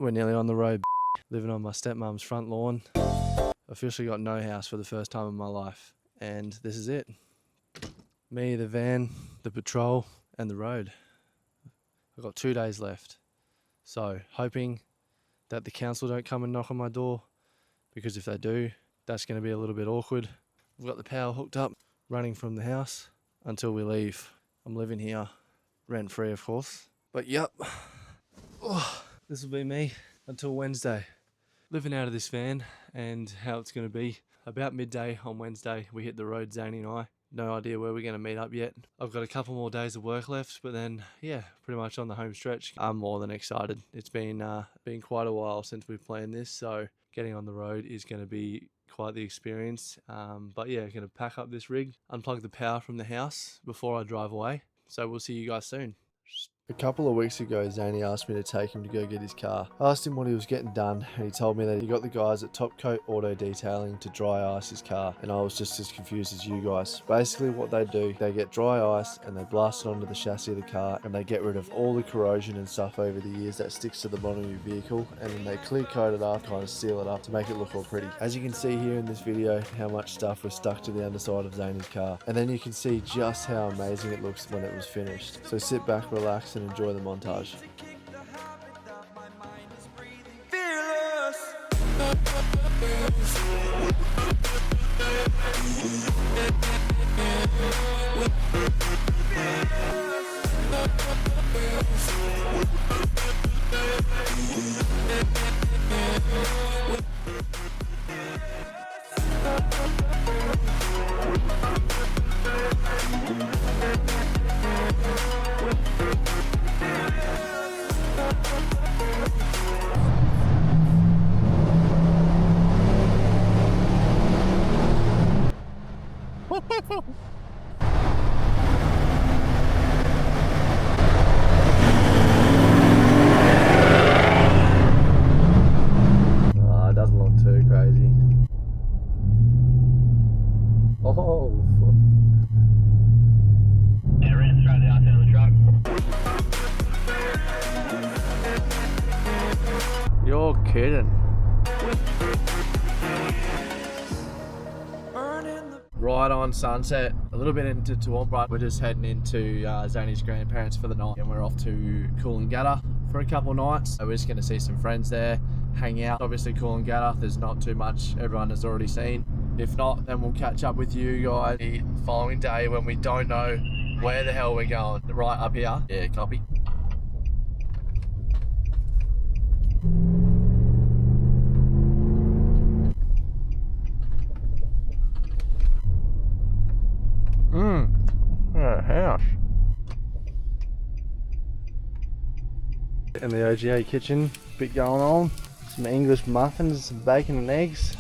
We're nearly on the road. Living on my stepmom's front lawn. Officially got no house for the first time in my life. And this is it. Me, the van, the patrol, and the road. I've got 2 days left. So, hoping that the council don't come and knock on my door, because if they do, that's going to be a little bit awkward. We've got the power hooked up, running from the house until we leave. I'm living here, rent-free of course. But yep, this will be me until Wednesday. Living out of this van, and how it's going to be. About midday on Wednesday, we hit the road, Zany and I. No idea where we're going to meet up yet. I've got a couple more days of work left, but then, yeah, pretty much on the home stretch. I'm more than excited. It's been quite a while since we've planned this, so getting on the road is going to be quite the experience. But yeah, going to pack up this rig, unplug the power from the house before I drive away. So we'll see you guys soon. A couple of weeks ago, Zany asked me to take him to go get his car. I asked him what he was getting done, and he told me that he got the guys at Top Coat Auto Detailing to dry ice his car, and I was just as confused as you guys. Basically what they do, they get dry ice and they blast it onto the chassis of the car, and they get rid of all the corrosion and stuff over the years that sticks to the bottom of your vehicle, and then they clear coat it up, kind of seal it up to make it look all pretty. As you can see here in this video, how much stuff was stuck to the underside of Zany's car, and then you can see just how amazing it looks when it was finished. So sit back, relax, and enjoy the montage. It doesn't look too crazy. Oh, fuck. Yeah, ran straight the outside of the truck. You're kidding. Right on sunset, a little bit into Toowoomba. We're just heading into Zany's grandparents for the night, and we're off to Coolangatta for a couple nights. So we're just going to see some friends there, hang out. Obviously Coolangatta, there's not too much everyone has already seen. If not, then we'll catch up with you guys the following day when we don't know where the hell we're going. Right up here. Yeah, copy. House. In the OGA kitchen, bit going on. Some English muffins, some bacon and eggs.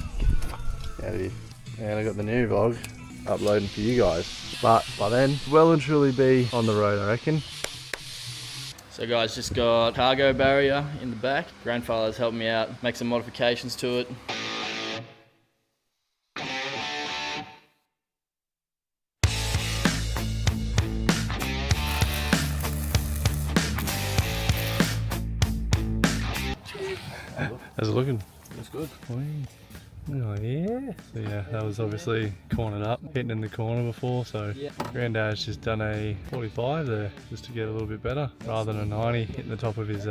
Out of here. And I got the new vlog uploading for you guys. But by then, well and truly be on the road, I reckon. So guys, just got cargo barrier in the back. Grandfather's helped me out, make some modifications to it. How's it looking? Looks good. Oh yeah. So yeah, that was obviously cornered up, hitting in the corner before, so yeah. Granddad's just done a 45 there, just to get a little bit better, rather than a 90 hitting the top of his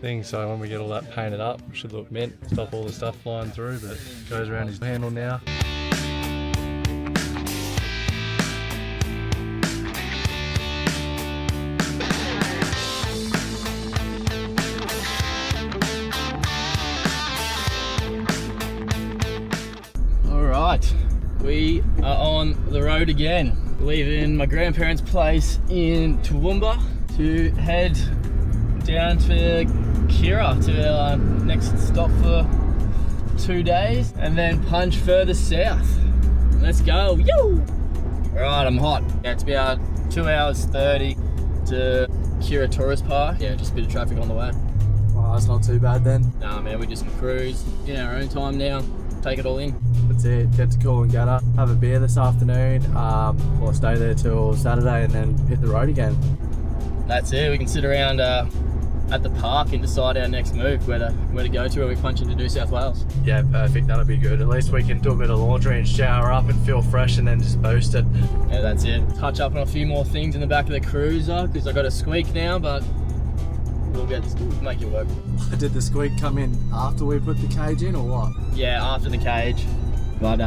thing. So when we get all that painted up, it should look mint, stop all the stuff flying through, but it goes around his handle now. Right, we are on the road again, leaving my grandparents' place in Toowoomba to head down to Kira to our next stop for 2 days, and then punch further south. Let's go. Yo! Right, I'm hot. Yeah, it's about 2 hours 30 to Kira Tourist Park. Yeah, just a bit of traffic on the way. Well, that's not too bad then. Nah man, we just cruise in our own time now, take it all in. That's it, get to Coolangatta, have a beer this afternoon, or stay there till Saturday and then hit the road again. That's it, we can sit around at the park and decide our next move, where to go to when we punch into New South Wales. Yeah, perfect. That'll be good. At least we can do a bit of laundry and shower up and feel fresh and then just boost it. Yeah, that's it. Touch up on a few more things in the back of the cruiser because I got a squeak now, but we'll make it work. Did the squeak come in after we put the cage in or what? Yeah, after the cage, but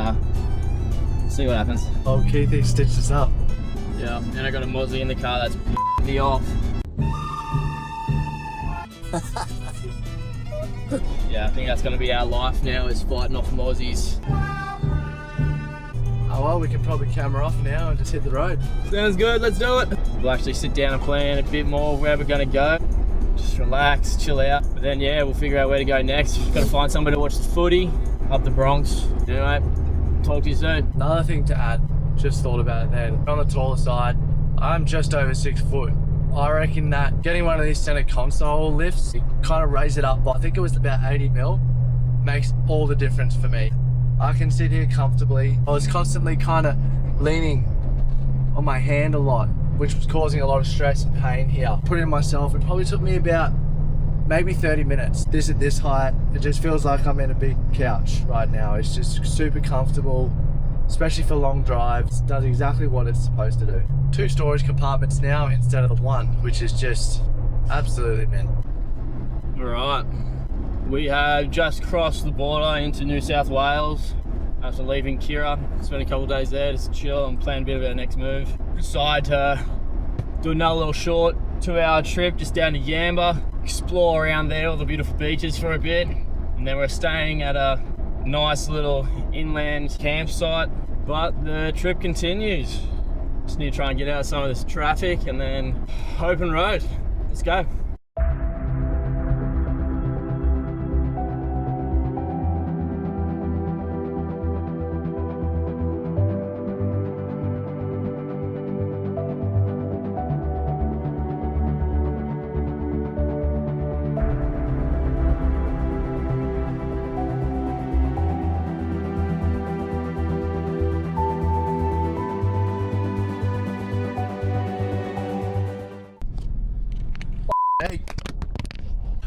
see what happens. Oh, Keithy stitched us up. Yeah, and I got a Mozzie in the car that's me off. Yeah, I think that's going to be our life now, is fighting off Mozzies. Oh well, we can probably camera off now and just hit the road. Sounds good, let's do it. We'll actually sit down and plan a bit more where we're going to go. Just relax, chill out. But then yeah, we'll figure out where to go next. Got to find somewhere to watch the footy up the Bronx. Anyway, talk to you soon. Another thing to add, just thought about it then. On the taller side, I'm just over 6 foot. I reckon that getting one of these center console lifts, it kind of raise it up, I think it was about 80 mil, makes all the difference for me. I can sit here comfortably. I was constantly kind of leaning on my hand a lot, which was causing a lot of stress and pain here. Putting it myself, it probably took me about maybe 30 minutes. This at this height, it just feels like I'm in a big couch right now. It's just super comfortable, especially for long drives. It does exactly what it's supposed to do. 2 storage compartments now instead of the 1, which is just absolutely mint. All right, we have just crossed the border into New South Wales after leaving Kira. Spent a couple of days there just to chill and plan a bit of our next move. Decide to do another little short 2-hour trip just down to Yamba, explore around there, all the beautiful beaches for a bit, and then we're staying at a nice little inland campsite. But the trip continues. Just need to try and get out of some of this traffic and then open road. Let's go.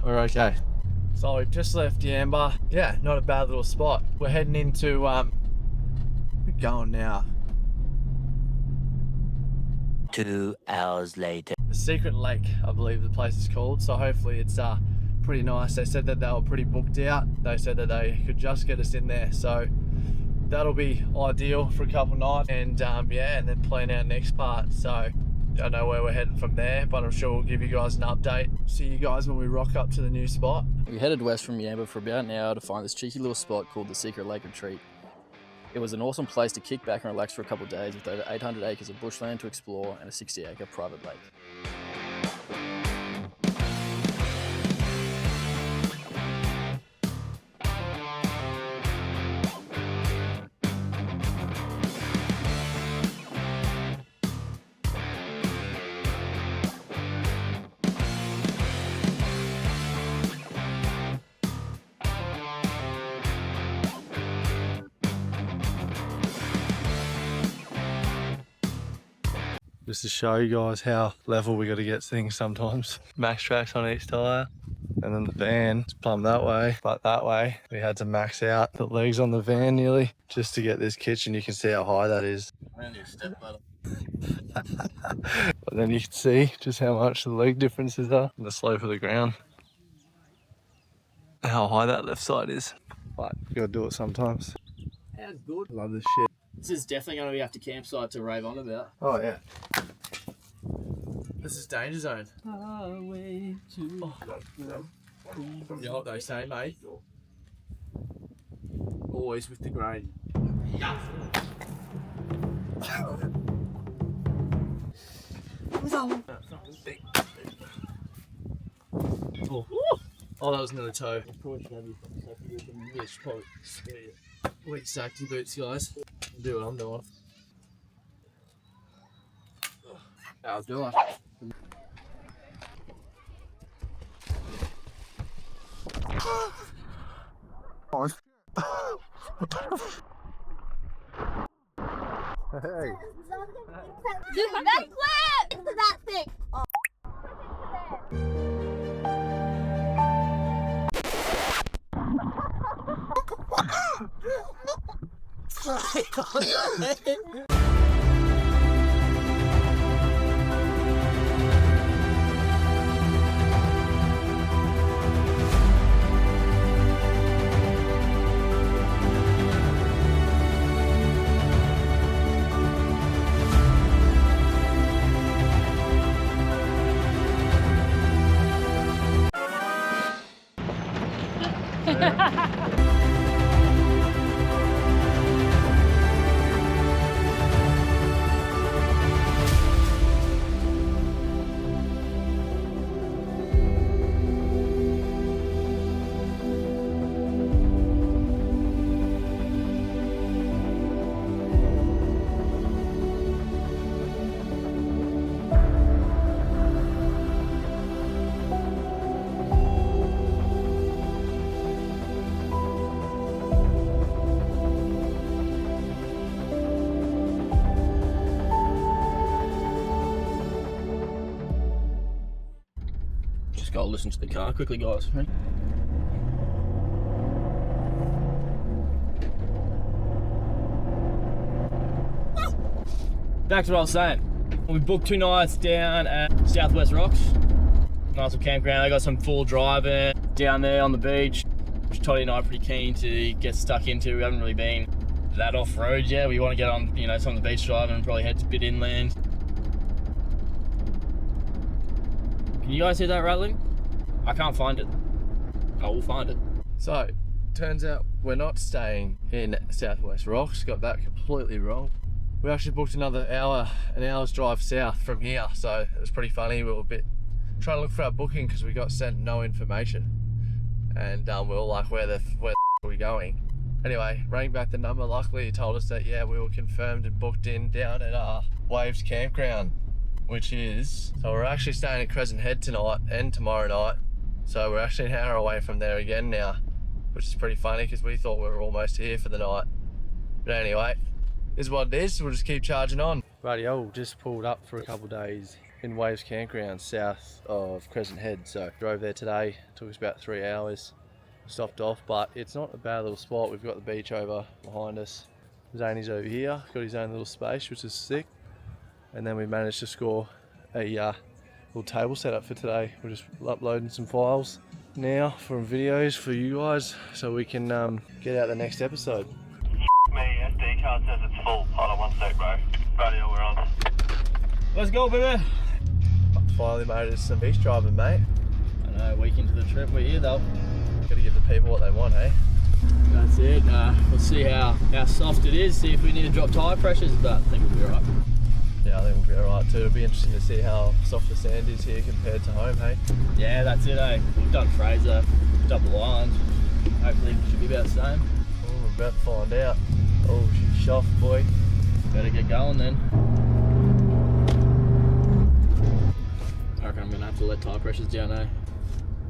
We're okay. So we've just left Yamba. Yeah, not a bad little spot. We're heading into, we're going now. 2 hours later. The Secret Lake, I believe the place is called. So hopefully it's pretty nice. They said that they were pretty booked out. They said that they could just get us in there. So that'll be ideal for a couple nights. And yeah, and then plan our next part. So I don't know where we're heading from there, but I'm sure we'll give you guys an update. See you guys when we rock up to the new spot. We headed west from Yamba for about an hour to find this cheeky little spot called the Secret Lake Retreat. It was an awesome place to kick back and relax for a couple of days with over 800 acres of bushland to explore and a 60-acre private lake. Just to show you guys how level we got to get things sometimes. Max tracks on each tyre, and then the van is plumbed that way, but that way we had to max out the legs on the van nearly just to get this kitchen. You can see how high that is. But then you can see just how much the leg differences are and the slope of the ground. How high that left side is. But you gotta do it sometimes. That's good. Love this shit. This is definitely going to be after campsite to rave on about. Oh yeah. This is danger zone. Highway to You know what they say, mate? Always with the grain. Oh, that was another toe. Yeah, probably. Weak safety boots, guys. I'll do what I'm doing. I'll do it. Hey. Dude, that flip! That thing! Oh. Just gotta listen to the car quickly, guys. Right? Back to what I was saying. We booked 2 nights down at Southwest Rocks. Nice little campground. I got some full driving down there on the beach, which Toddy and I are pretty keen to get stuck into. We haven't really been that off-road yet. We want to get on, you know, some of the beach driving and probably head a bit inland. Can you guys hear that rattling? I can't find it. I will find it. So, turns out we're not staying in Southwest Rocks. Got that completely wrong. We actually booked an hour's drive south from here. So it was pretty funny. We were a bit trying to look for our booking because we got sent no information, and we were like, where the are we going? Anyway, rang back the number. Luckily, he told us that yeah, we were confirmed and booked in down at Waves Campground, which is, so we're actually staying at Crescent Head tonight and tomorrow night. So we're actually an hour away from there again now, which is pretty funny because we thought we were almost here for the night. But anyway, this is what it is. We'll just keep charging on. Radio just pulled up for a couple of days in Waves Campground south of Crescent Head. So drove there today, took us about 3 hours, stopped off, but it's not a bad little spot. We've got the beach over behind us. Zany's over here, got his own little space, which is sick. And then we managed to score a little table setup for today. We're just uploading some files now from videos for you guys so we can get out the next episode. Me, SD card says it's full. Hold on 1 sec, bro. Radio, we're on. Let's go, baby. Finally made it some beach driving, mate. I know, a week into the trip, we're here though. Gotta give the people what they want, hey? That's it. We'll see how soft it is, see if we need to drop tyre pressures, but I think we'll be alright. Yeah, I think we'll be alright too. It'll be interesting to see how soft the sand is here compared to home, hey? Yeah, that's it, eh? We've done Fraser, double island. Hopefully it should be about the same. Oh, we're about to find out. Oh, she's soft, boy. Better get going then. I reckon I'm gonna have to let tyre pressures down, eh?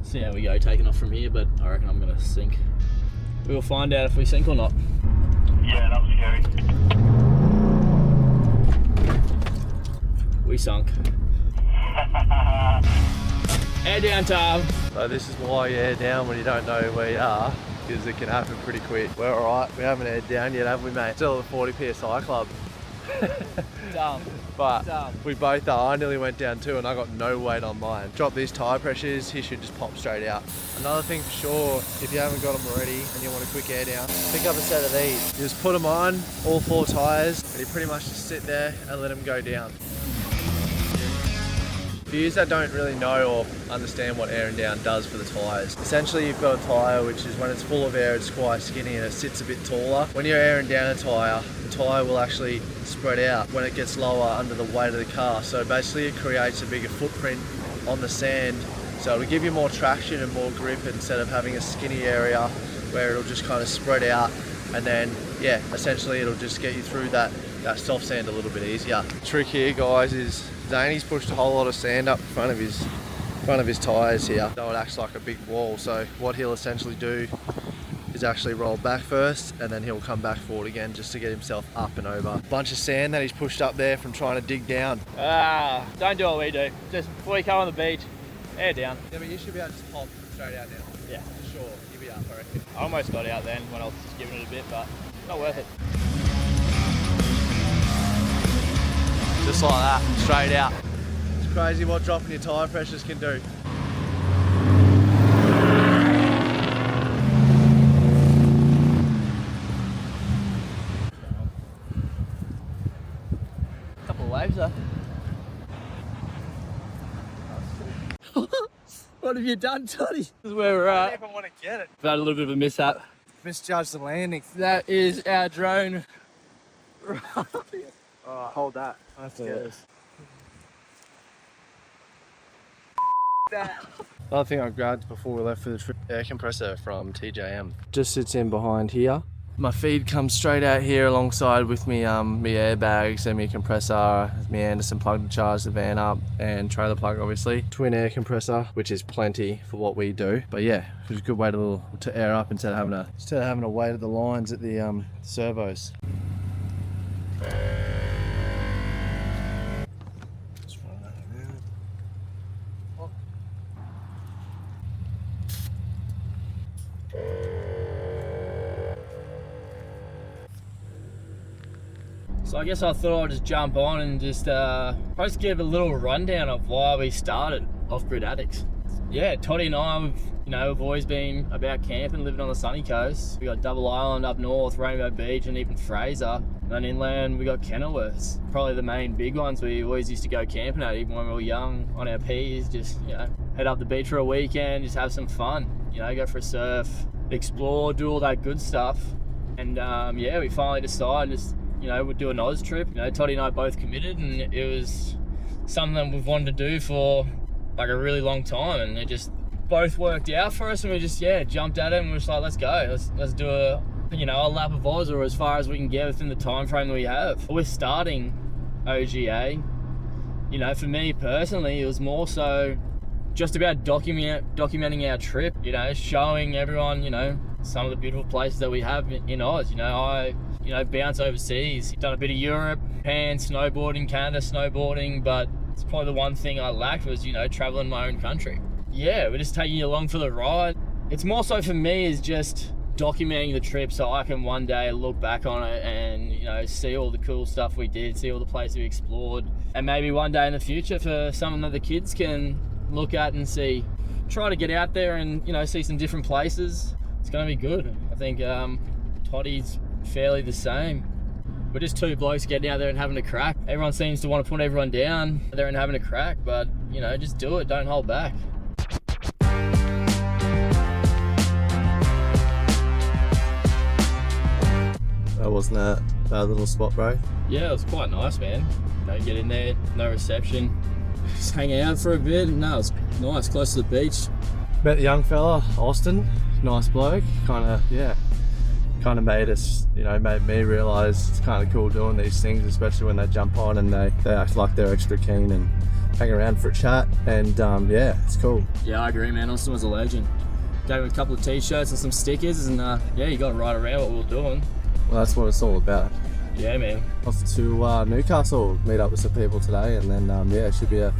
See how we go taking off from here, but I reckon I'm gonna sink. We'll find out if we sink or not. Yeah, that was scary. We sunk. Air down, Tom. So this is why you air down when you don't know where you are, because it can happen pretty quick. We're alright, we haven't aired down yet, have we, mate? Still at the 40 PSI club. Dumb. But we both are. I nearly went down too and I got no weight on mine. Drop these tyre pressures, he should just pop straight out. Another thing for sure, if you haven't got them already and you want a quick air down, pick up a set of these. You just put them on, all 4 tyres, and you pretty much just sit there and let them go down. For you that don't really know or understand what air and down does for the tyres, essentially you've got a tyre which is when it's full of air it's quite skinny and it sits a bit taller. When you're airing down a tyre, the tyre will actually spread out when it gets lower under the weight of the car. So basically it creates a bigger footprint on the sand. So it'll give you more traction and more grip instead of having a skinny area where it'll just kind of spread out, and then yeah, essentially it'll just get you through that soft sand a little bit easier. The trick here, guys, is Zany's pushed a whole lot of sand up in front of his tyres here, so it acts like a big wall. So what he'll essentially do is actually roll back first and then he'll come back forward again just to get himself up and over. Bunch of sand that he's pushed up there from trying to dig down. Don't do what we do. Just before you come on the beach, air down. Yeah, but you should be able to just pop straight out now. Yeah. For sure, you'll be up, I reckon. I almost got out then when I was just giving it a bit, but not worth it. Just like that, straight out. It's crazy what dropping your tyre pressures can do. Couple of waves though. What have you done, Toddy? This is where we're at. I don't even want to get it. We've had a little bit of a mishap. Misjudged the landing. That is our drone. Oh, hold that. That's good. Another thing I grabbed before we left for the trip, air compressor from TJM. Just sits in behind here. My feed comes straight out here alongside with me, me airbags and me compressor, me Anderson plug to charge the van up, and trailer plug obviously. Twin air compressor, which is plenty for what we do. But yeah, it was a good way to air up instead of having to wait at the lines at the servos. So I guess I thought I'd just jump on and just give a little rundown of why we started Off-Grid Addicts. Yeah, Toddy and I, we've always been about camping, living on the sunny coast. We got Double Island up north, Rainbow Beach, and even Fraser. And then inland, we got Kenilworth. Probably the main big ones we always used to go camping at, even when we were young, on our P's. Just, head up the beach for a weekend, just have some fun. Go for a surf, explore, do all that good stuff. And we finally decided we'd do an Oz trip. Toddy and I both committed, and it was something we've wanted to do for like a really long time, and it just both worked out for us, and we just jumped at it, and we were just like, let's go, let's do a lap of Oz, or as far as we can get within the time frame that we have. We're starting OGA. For me personally, it was more so just about documenting our trip, showing everyone, some of the beautiful places that we have in Oz. I bounce overseas, done a bit of Europe, Japan, snowboarding, Canada snowboarding, but it's probably the one thing I lacked was, traveling my own country. Yeah, we're just taking you along for the ride. It's more so for me is just documenting the trip so I can one day look back on it and, see all the cool stuff we did, see all the places we explored, and maybe one day in the future for something that the kids can look at and see. Try to get out there and, see some different places. It's going to be good. I think Toddy's fairly the same. We're just two blokes getting out there and having a crack. Everyone seems to want to put everyone down there and having a crack, but just do it, don't hold back. That wasn't a bad little spot, bro. Yeah, it was quite nice, man. Get in there, no reception, just hang out for a bit. No, it's nice, close to the beach. Met the young fella, Austin, nice bloke, kind of made us, made me realise it's kind of cool doing these things, especially when they jump on and they act like they're extra keen and hang around for a chat, and it's cool. Yeah, I agree, man. Austin was a legend. Gave him a couple of t-shirts and some stickers, and he got right around what we were doing. Well, that's what it's all about. Yeah, man. Off to Newcastle, meet up with some people today, and then it should be a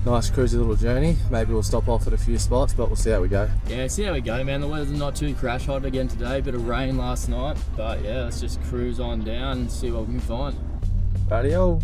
nice cruisy little journey. Maybe we'll stop off at a few spots, but we'll see how we go. Yeah, see how we go, man. The weather's not too crash hot again today. Bit of rain last night, but yeah, let's just cruise on down and see what we can find. Radio.